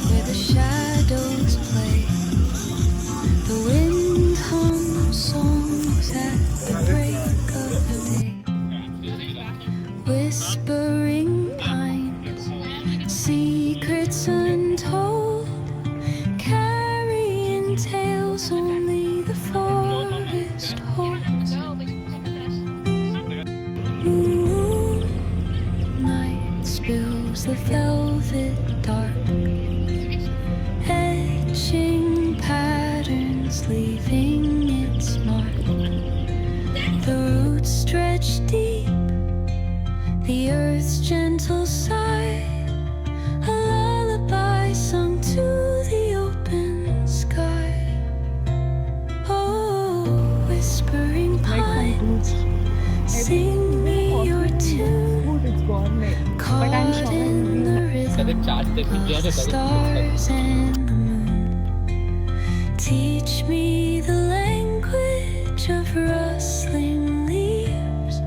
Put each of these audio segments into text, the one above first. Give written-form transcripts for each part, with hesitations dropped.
Where the shadows play, the wind hums songs at the break of day. Whispering pines, secrets untold, carrying tales only the forest holds. Moonlight spills the velvet dark, etching patterns, leaving its mark. The roots stretch deep, the earth's gentle sigh, a lullaby sung to the open sky. Oh, whispering pines, sing me your tune, caught in the rhythm of the stars and the moon. Teach me the language of rustling leaves,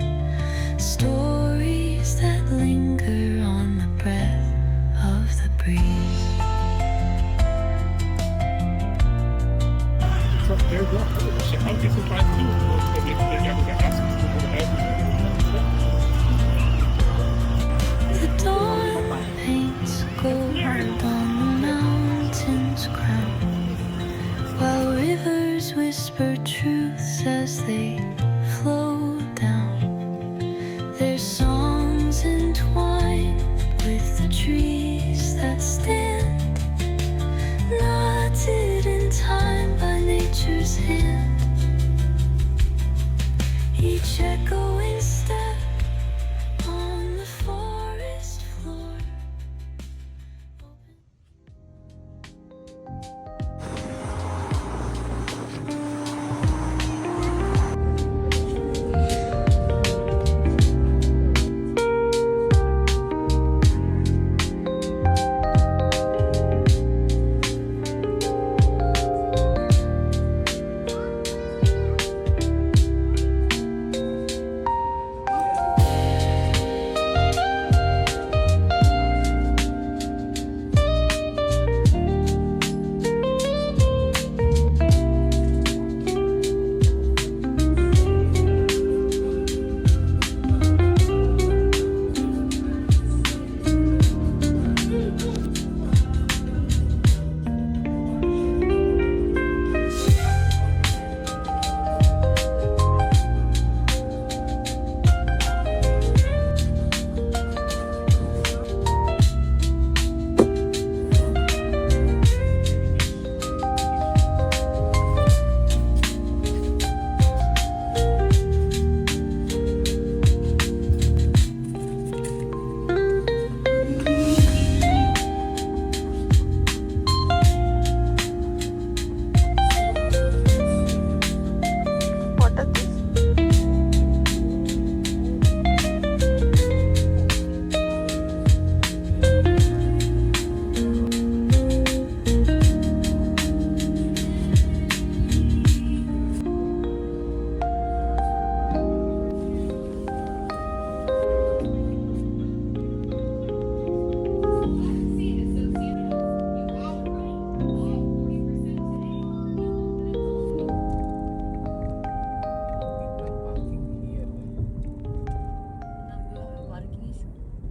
stories that linger on the breath of the breeze. The dawn paints gold on the mountain's crown, while rivers whisper truths as they flow down. Their songs entwined with the trees that stand, knotted in time by nature's hand. Each echo